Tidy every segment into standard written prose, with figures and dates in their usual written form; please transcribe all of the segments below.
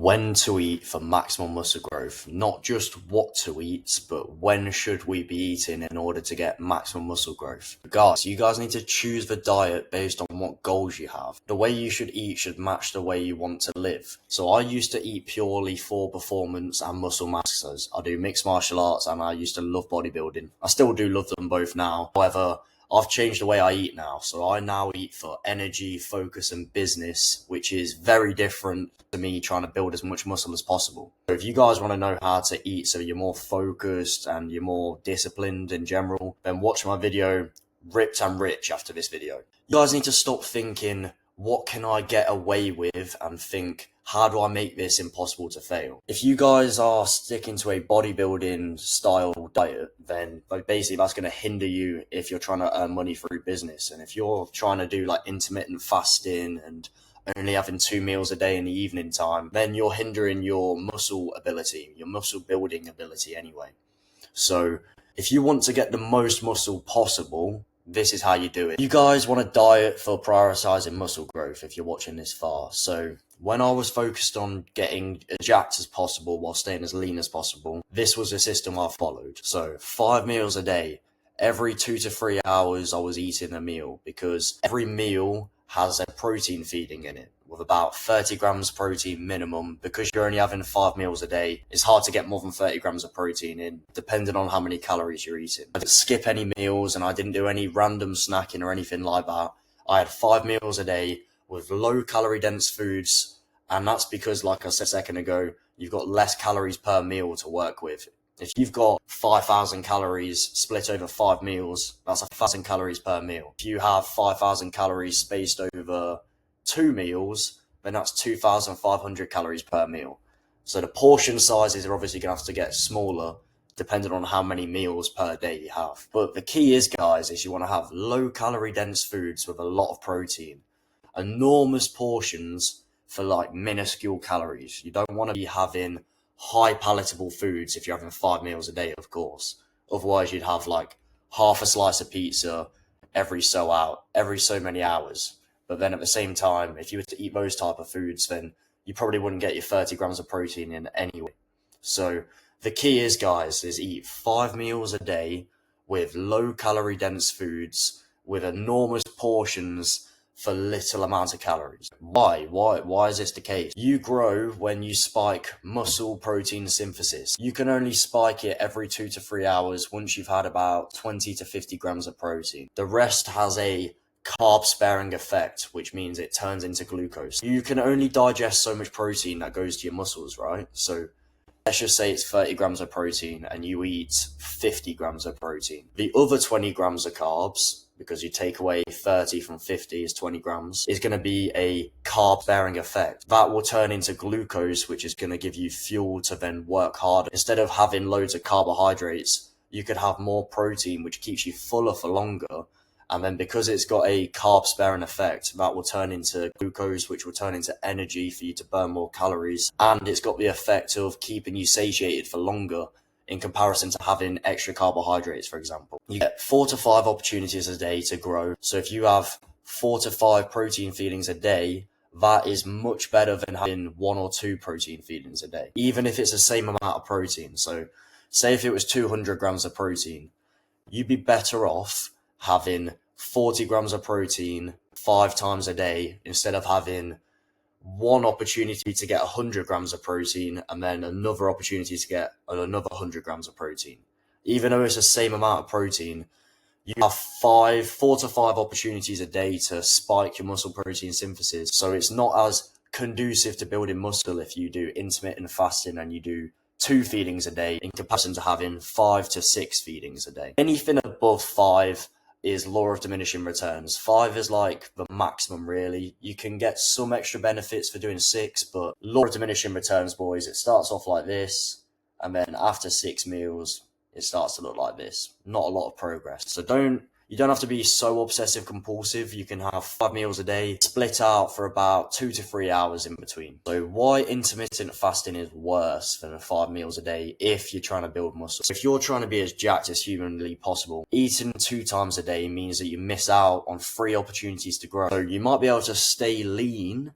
when to eat for maximum muscle growth. Not just what to eat, but when should we be eating in order to get maximum muscle growth. Guys, you guys need to choose the diet based on what goals you have. The way you should eat should match the way you want to live. So I used to eat purely for performance and muscle mass. I do mixed martial arts and I used to love bodybuilding. I still do love them both now. However, I've changed the way I eat now. So I now eat for energy, focus, and business, which is very different to me trying to build as much muscle as possible. So if you guys want to know how to eat so you're more focused and you're more disciplined in general, then watch my video, Ripped and Rich, after this video. You guys need to stop thinking, what can I get away with, and think, how do I make this impossible to fail? If you guys are sticking to a bodybuilding style diet, then basically that's going to hinder you if you're trying to earn money through business. And if you're trying to do like intermittent fasting and only having 2 meals a day in the evening time, then you're hindering your muscle ability, your muscle building ability anyway. So if you want to get the most muscle possible, this is how you do it. You guys want to diet for prioritizing muscle growth if you're watching this far. So when I was focused on getting as jacked as possible while staying as lean as possible, this was a system I followed. So 5 meals a day, every 2 to 3 hours I was eating a meal, because every meal has a protein feeding in it with about 30 grams protein minimum. Because you're only having 5 meals a day, it's hard to get more than 30 grams of protein in, depending on how many calories you're eating. I didn't skip any meals and I didn't do any random snacking or anything like that. I had 5 meals a day with low calorie dense foods, and that's because, like I said a second ago, you've got less calories per meal to work with. If you've got 5,000 calories split over 5 meals, that's 1,000 calories per meal. If you have 5,000 calories spaced over 2 meals, then that's 2,500 calories per meal. So the portion sizes are obviously going to have to get smaller depending on how many meals per day you have. But the key is, guys, is you want to have low calorie dense foods with a lot of protein. Enormous portions for like minuscule calories. You don't want to be having high palatable foods if you're having 5 meals a day, of course. Otherwise, you'd have like half a slice of pizza every so many hours. But then at the same time, if you were to eat those type of foods, then you probably wouldn't get your 30 grams of protein in anyway. So the key is, guys, is eat 5 meals a day with low calorie dense foods with enormous portions for little amount of calories. Why is this the case? You grow when you spike muscle protein synthesis. You can only spike it every 2 to 3 hours once you've had about 20 to 50 grams of protein. The rest has a carb sparing effect, which means it turns into glucose. You can only digest so much protein that goes to your muscles, right? So let's just say it's 30 grams of protein and you eat 50 grams of protein. The other 20 grams of carbs, because you take away 30 from 50 is 20 grams, is going to be a carb bearing effect. That will turn into glucose, which is going to give you fuel to then work harder. Instead of having loads of carbohydrates, you could have more protein, which keeps you fuller for longer. And then because it's got a carb sparing effect, that will turn into glucose, which will turn into energy for you to burn more calories. And it's got the effect of keeping you satiated for longer in comparison to having extra carbohydrates, for example. You get 4 to 5 opportunities a day to grow. So if you have 4 to 5 protein feedings a day, that is much better than having 1 or 2 protein feedings a day, even if it's the same amount of protein. So say if it was 200 grams of protein, you'd be better off having 40 grams of protein 5 times a day instead of having one opportunity to get 100 grams of protein and then another opportunity to get another 100 grams of protein. Even though it's the same amount of protein, you have 4 to 5 opportunities a day to spike your muscle protein synthesis. So it's not as conducive to building muscle if you do intermittent fasting and you do 2 feedings a day in comparison to having 5 to 6 feedings a day. Anything above 5 is law of diminishing returns. 5 is like the maximum, really. You can get some extra benefits for doing 6, but law of diminishing returns, boys. It starts off like this, and then after 6 meals, it starts to look like this. Not a lot of progress. So you don't have to be so obsessive compulsive. You can have 5 meals a day, split out for about 2 to 3 hours in between. So why intermittent fasting is worse than 5 meals a day if you're trying to build muscle. If you're trying to be as jacked as humanly possible, eating 2 times a day means that you miss out on 3 opportunities to grow. So you might be able to stay lean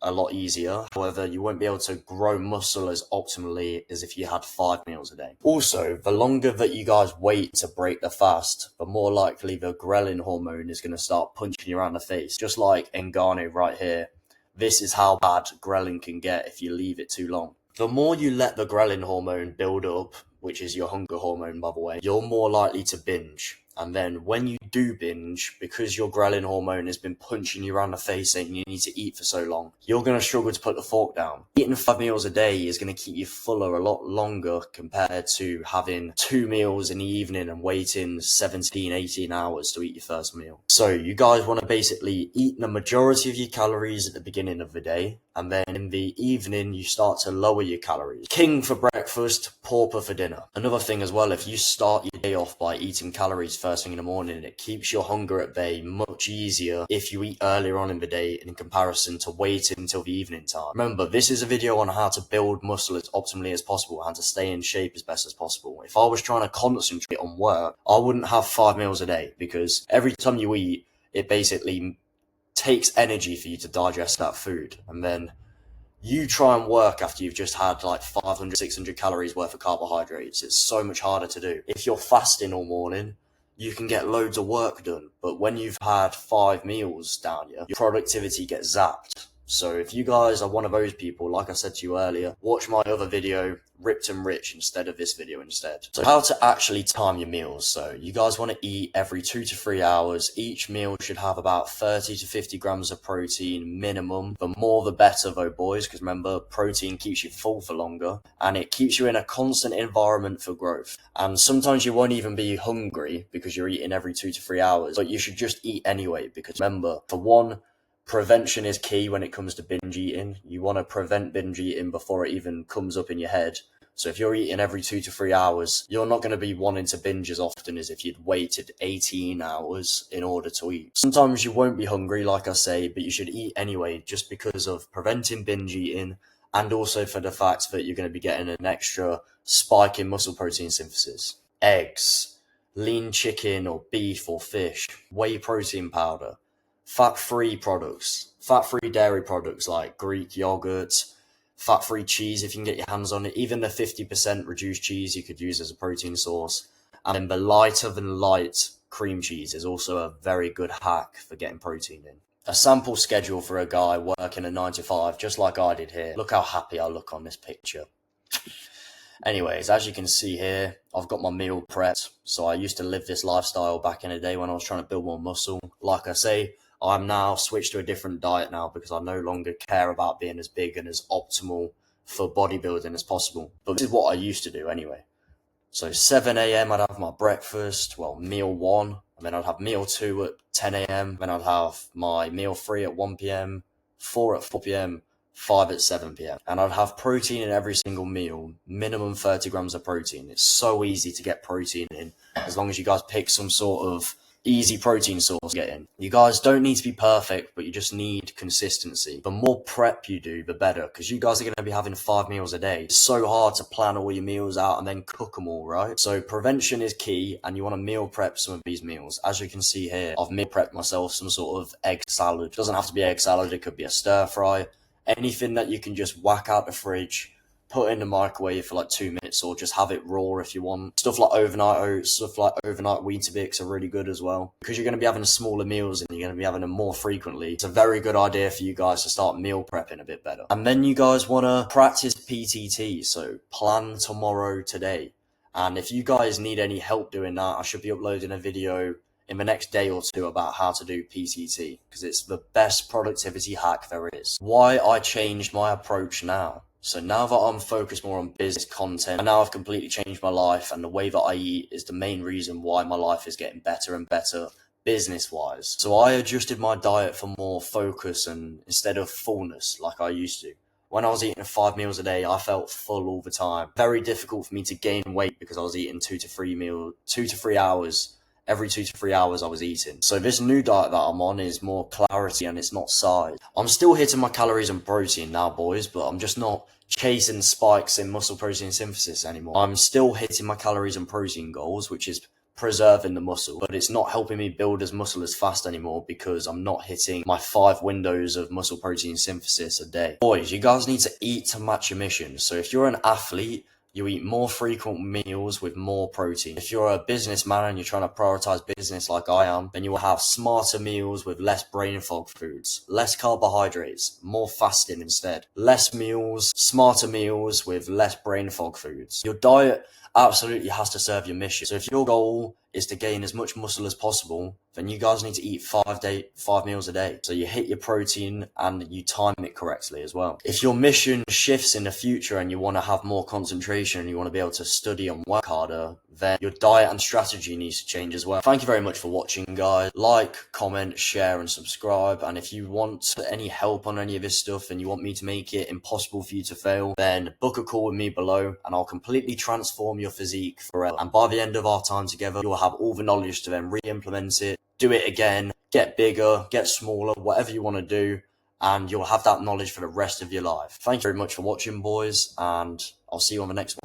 a lot easier. However, you won't be able to grow muscle as optimally as if you had 5 meals a day. Also, the longer that you guys wait to break the fast, the more likely the ghrelin hormone is going to start punching you around the face. Just like Ngannou right here. This is how bad ghrelin can get if you leave it too long. The more you let the ghrelin hormone build up, which is your hunger hormone, by the way, you're more likely to binge. And then when you do binge, because your ghrelin hormone has been punching you around the face saying you need to eat for so long, you're going to struggle to put the fork down. Eating 5 meals a day is going to keep you fuller a lot longer compared to having 2 meals in the evening and waiting 17, 18 hours to eat your first meal. So you guys want to basically eat the majority of your calories at the beginning of the day, and then in the evening you start to lower your calories. King for breakfast, pauper for dinner. Another thing as well, if you start your day off by eating calories first thing in the morning, it keeps your hunger at bay much easier if you eat earlier on in the day in comparison to waiting until the evening time. Remember, this is a video on how to build muscle as optimally as possible and to stay in shape as best as possible. If I was trying to concentrate on work, I wouldn't have 5 meals a day, because every time you eat, it basically takes energy for you to digest that food, and then you try and work after you've just had like 500, 600 calories worth of carbohydrates. It's so much harder to do. If you're fasting all morning, you can get loads of work done, but when you've had 5 meals down you, your productivity gets zapped. So if you guys are one of those people, like I said to you earlier, watch my other video, Ripped and Rich, instead of this video instead. So how to actually time your meals. So you guys want to eat every 2 to 3 hours. Each meal should have about 30 to 50 grams of protein minimum. The more the better though, boys, because remember, protein keeps you full for longer and it keeps you in a constant environment for growth. And sometimes you won't even be hungry because you're eating every 2 to 3 hours, but you should just eat anyway, because remember, for one, prevention is key when it comes to binge eating. You want to prevent binge eating before it even comes up in your head. So if you're eating every 2 to 3 hours, you're not going to be wanting to binge as often as if you'd waited 18 hours in order to eat. Sometimes you won't be hungry, like I say, but you should eat anyway, just because of preventing binge eating, and also for the fact that you're going to be getting an extra spike in muscle protein synthesis. Eggs, lean chicken or beef or fish, whey protein powder, fat-free products, fat-free dairy products like Greek yogurt, fat-free cheese if you can get your hands on it. Even the 50% reduced cheese you could use as a protein source. And then the lighter than light cream cheese is also a very good hack for getting protein in. A sample schedule for a guy working a 9 to 5, just like I did here. Look how happy I look on this picture. Anyways, as you can see here, I've got my meal prepped. So I used to live this lifestyle back in the day when I was trying to build more muscle. Like I say, I'm now switched to a different diet now because I no longer care about being as big and as optimal for bodybuilding as possible. But this is what I used to do anyway. So 7 a.m. I'd have my breakfast, well, meal 1, and then I'd have meal 2 at 10 a.m. Then I'd have my meal 3 at 1 p.m, 4 at 4 p.m, 5 at 7 p.m. And I'd have protein in every single meal, minimum 30 grams of protein. It's so easy to get protein in as long as you guys pick some sort of easy protein source to get in. You guys don't need to be perfect, but you just need consistency. The more prep you do, the better, because you guys are going to be having 5 meals a day. It's so hard to plan all your meals out and then cook them all, right? So prevention is key, and you want to meal prep some of these meals. As you can see here, I've meal prepped myself some sort of egg salad. It doesn't have to be egg salad, it could be a stir fry. Anything that you can just whack out the fridge, put in the microwave for like 2 minutes, or just have it raw if you want. Stuff like overnight oats, stuff like overnight Weetabix are really good as well. Because you're going to be having smaller meals and you're going to be having them more frequently. It's a very good idea for you guys to start meal prepping a bit better. And then you guys want to practice PTT, so plan tomorrow today. And if you guys need any help doing that, I should be uploading a video in the next day or 2 about how to do PTT, because it's the best productivity hack there is. Why I changed my approach now. So now that I'm focused more on business content, and now I've completely changed my life, and the way that I eat is the main reason why my life is getting better and better business-wise. So I adjusted my diet for more focus and instead of fullness like I used to. When I was eating 5 meals a day, I felt full all the time. Very difficult for me to gain weight because I was eating 2 to 3 hours. Every 2 to 3 hours I was eating. So this new diet that I'm on is more clarity and it's not size. I'm still hitting my calories and protein now, boys, but I'm just not chasing spikes in muscle protein synthesis anymore. I'm still hitting my calories and protein goals, which is preserving the muscle, but it's not helping me build as muscle as fast anymore because I'm not hitting my 5 windows of muscle protein synthesis a day. Boys, you guys need to eat to match your mission. So if you're an athlete, you eat more frequent meals with more protein. If you're a businessman and you're trying to prioritize business like I am, then you will have smarter meals with less brain fog foods, less carbohydrates, more fasting instead, less meals, smarter meals with less brain fog foods. Your diet absolutely has to serve your mission. So if your goal is to gain as much muscle as possible, then you guys need to eat 5 meals a day. So you hit your protein and you time it correctly as well. If your mission shifts in the future and you want to have more concentration and you want to be able to study and work harder, then your diet and strategy needs to change as well. Thank you very much for watching, guys. Like, comment, share, and subscribe. And if you want any help on any of this stuff and you want me to make it impossible for you to fail, then book a call with me below and I'll completely transform your physique forever. And by the end of our time together, you'll have all the knowledge to then re-implement it, do it again, get bigger, get smaller, whatever you want to do, and you'll have that knowledge for the rest of your life. Thank you very much for watching, boys, and I'll see you on the next one.